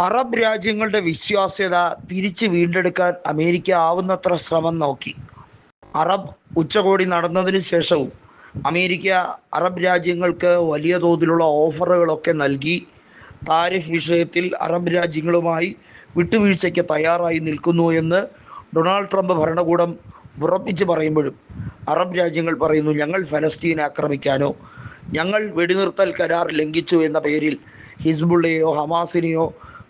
Arab രാജ്യങ്ങളുടെ വിശ്വാസ്യത തിരിച്ച് വീണ്ടെടുക്കാൻ അമേരിക്ക ആവുന്നത്ര ശ്രമം നോക്കി. അറബ് ഉച്ചകോടി നടന്നതിന് ശേഷവും അമേരിക്ക അറബ് രാജ്യങ്ങൾക്ക് വലിയ തോതിലുള്ള ഓഫറുകളൊക്കെ നൽകി താരിഫ് വിഷയത്തിൽ അറബ് രാജ്യങ്ങളുമായി വിട്ടുവീഴ്ചയ്ക്ക് തയ്യാറായി നിൽക്കുന്നു എന്ന് ഡൊണാൾഡ് ട്രംപ് ഭരണകൂടം ഉറപ്പിച്ച് പറയുമ്പോഴും അറബ് രാജ്യങ്ങൾ പറയുന്നു, ഞങ്ങൾ ഫലസ്തീനെ ആക്രമിക്കാനോ ഞങ്ങൾ വെടിനിർത്തൽ കരാർ ലംഘിച്ചു എന്ന പേരിൽ ഹിസ്ബുള്ളയെയോ ഹമാസിനെയോ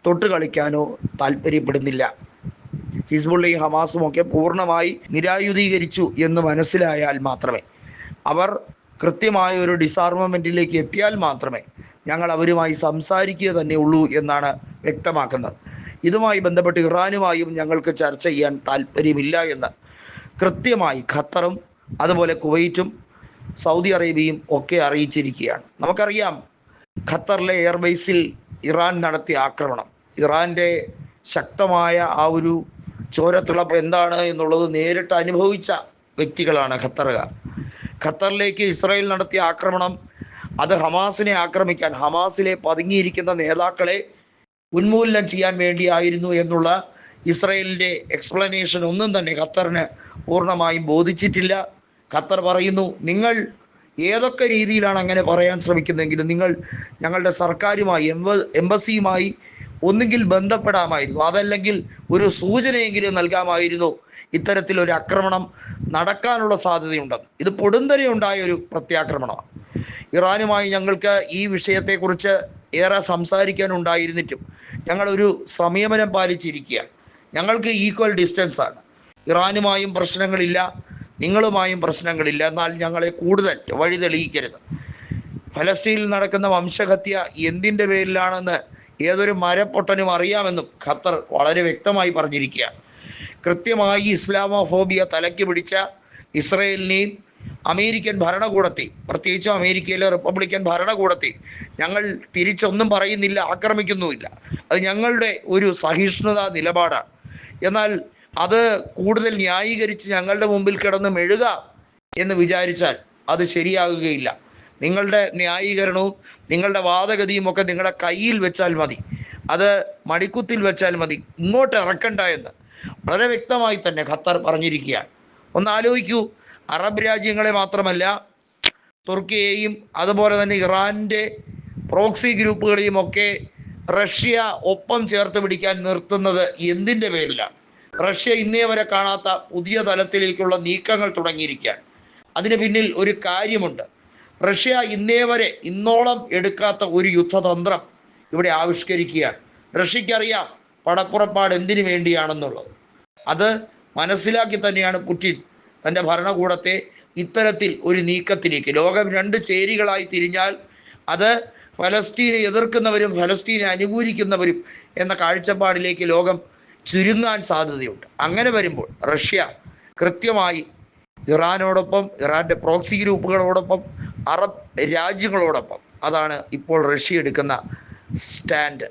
തൊട്ട് കളിക്കാനോ താല്പര്യപ്പെടുന്നില്ല. ഹിസ്ബുള്ളയും ഹമാസും ഒക്കെ പൂർണ്ണമായി നിരായുധീകരിച്ചു എന്ന് മനസ്സിലായാൽ മാത്രമേ, അവർ കൃത്യമായ ഒരു ഡിസാർമമെൻറ്റിലേക്ക് എത്തിയാൽ മാത്രമേ ഞങ്ങൾ അവരുമായി സംസാരിക്കുക തന്നെ ഉള്ളൂ എന്നാണ് വ്യക്തമാക്കുന്നത്. ഇതുമായി ബന്ധപ്പെട്ട് ഇറാനുമായും ഞങ്ങൾക്ക് ചർച്ച ചെയ്യാൻ താല്പര്യമില്ല എന്ന് കൃത്യമായി ഖത്തറും അതുപോലെ കുവൈറ്റും സൗദി അറേബ്യയും ഒക്കെ അറിയിച്ചിരിക്കുകയാണ്. നമുക്കറിയാം, ഖത്തറിലെ എയർബേസിൽ ഇറാൻ നടത്തിയ ആക്രമണം, ഇറാൻ്റെ ശക്തമായ ആ ഒരു ചോരത്തിളപ്പ് എന്താണ് എന്നുള്ളത് നേരിട്ട് അനുഭവിച്ച വ്യക്തികളാണ് ഖത്തറുകാർ. ഖത്തറിലേക്ക് ഇസ്രായേൽ നടത്തിയ ആക്രമണം അത് ഹമാസിനെ ആക്രമിക്കാൻ, ഹമാസിലെ പതുങ്ങിയിരിക്കുന്ന നേതാക്കളെ ഉന്മൂലനം ചെയ്യാൻ വേണ്ടിയായിരുന്നു എന്നുള്ള ഇസ്രായേലിൻ്റെ എക്സ്പ്ലനേഷൻ ഒന്നും തന്നെ ഖത്തറിന് പൂർണ്ണമായും ബോധിച്ചിട്ടില്ല. ഖത്തർ പറയുന്നു, നിങ്ങൾ ഏതൊക്കെ രീതിയിലാണ് അങ്ങനെ പറയാൻ ശ്രമിക്കുന്നതെങ്കിലും നിങ്ങൾ ഞങ്ങളുടെ സർക്കാരുമായി എംബസിയുമായി ഒന്നുകിൽ ബന്ധപ്പെടാമായിരുന്നു, അതല്ലെങ്കിൽ ഒരു സൂചനയെങ്കിലും നൽകാമായിരുന്നു ഇത്തരത്തിലൊരു ആക്രമണം നടക്കാനുള്ള സാധ്യതയുണ്ടെന്ന്. ഇത് പൊടുന്നനെ ഉണ്ടായ ഒരു പ്രത്യാക്രമണമാണ്. ഇറാനുമായി ഞങ്ങൾക്ക് ഈ വിഷയത്തെക്കുറിച്ച് ഏറെ സംസാരിക്കാനുണ്ടായിരുന്നിട്ടും ഞങ്ങളൊരു സംയമനം പാലിച്ചിരിക്കുകയാണ്. ഞങ്ങൾക്ക് ഈക്വൽ ഡിസ്റ്റൻസാണ്. ഇറാനുമായും പ്രശ്നങ്ങളില്ല, നിങ്ങളുമായും പ്രശ്നങ്ങളില്ല, എന്നാൽ ഞങ്ങളെ കൂടുതൽ വഴിതെളിയിക്കരുത്. ഫലസ്തീനിൽ നടക്കുന്ന വംശഹത്യ എന്തിൻ്റെ പേരിലാണെന്ന് ഏതൊരു മരപ്പൊട്ടനും അറിയാമെന്നും ഖത്തർ വളരെ വ്യക്തമായി പറഞ്ഞിരിക്കുകയാണ്. കൃത്യമായി ഇസ്ലാമോഫോബിയ തലയ്ക്ക് പിടിച്ച ഇസ്രയേലിനെയും അമേരിക്കൻ ഭരണകൂടത്തെയും, പ്രത്യേകിച്ചും അമേരിക്കയിലെ റിപ്പബ്ലിക്കൻ ഭരണകൂടത്തെയും ഞങ്ങൾ തിരിച്ചൊന്നും പറയുന്നില്ല, ആക്രമിക്കുന്നുമില്ല. അത് ഞങ്ങളുടെ ഒരു സഹിഷ്ണുതാ നിലപാടാണ്. എന്നാൽ അത് കൂടുതൽ ന്യായീകരിച്ച് ഞങ്ങളുടെ മുമ്പിൽ കിടന്ന് മെഴുക എന്ന് വിചാരിച്ചാൽ അത് ശരിയാകുകയില്ല. നിങ്ങളുടെ ന്യായീകരണവും നിങ്ങളുടെ വാദഗതിയും ഒക്കെ നിങ്ങളുടെ കയ്യിൽ വെച്ചാൽ മതി, അത് മടിക്കുത്തിൽ വെച്ചാൽ മതി, ഇങ്ങോട്ട് ഇറക്കണ്ട എന്ന് വളരെ വ്യക്തമായി തന്നെ ഖത്തർ പറഞ്ഞിരിക്കുകയാണ്. ഒന്ന് ആലോചിക്കൂ, അറബ് രാജ്യങ്ങളെ മാത്രമല്ല തുർക്കിയെയും അതുപോലെ തന്നെ ഇറാൻ്റെ പ്രോക്സി ഗ്രൂപ്പുകളെയും ഒക്കെ റഷ്യ ഒപ്പം ചേർത്ത് പിടിക്കാൻ നിർത്തുന്നത് എന്തിൻ്റെ പേരിലാണ്? റഷ്യ ഇന്നേ വരെ കാണാത്ത പുതിയ തലത്തിലേക്കുള്ള നീക്കങ്ങൾ തുടങ്ങിയിരിക്കുകയാണ്. അതിന് പിന്നിൽ ഒരു കാര്യമുണ്ട്. റഷ്യ ഇന്നോളം എടുക്കാത്ത ഒരു യുദ്ധതന്ത്രം ഇവിടെ ആവിഷ്കരിക്കുകയാണ്. റഷ്യക്കറിയാം പടപ്പുറപ്പാട് എന്തിനു വേണ്ടിയാണെന്നുള്ളത്. അത് മനസ്സിലാക്കി തന്നെയാണ് പുടിൻ തൻ്റെ ഭരണകൂടത്തെ ഇത്തരത്തിൽ ഒരു നീക്കത്തിലേക്ക്, ലോകം രണ്ട് ചേരികളായി തിരിഞ്ഞാൽ അത് ഫലസ്തീനെ എതിർക്കുന്നവരും ഫലസ്തീനെ അനുകൂലിക്കുന്നവരും എന്ന കാഴ്ചപ്പാടിലേക്ക് ലോകം ചുരുങ്ങാൻ സാധ്യതയുണ്ട്. അങ്ങനെ വരുമ്പോൾ റഷ്യ കൃത്യമായി ഇറാനോടൊപ്പം, ഇറാൻ്റെ പ്രോക്സി ഗ്രൂപ്പുകളോടൊപ്പം, അറബ് രാജ്യങ്ങളോടൊപ്പം, അതാണ് ഇപ്പോൾ റഷ്യ എടുക്കുന്ന സ്റ്റാൻഡ്.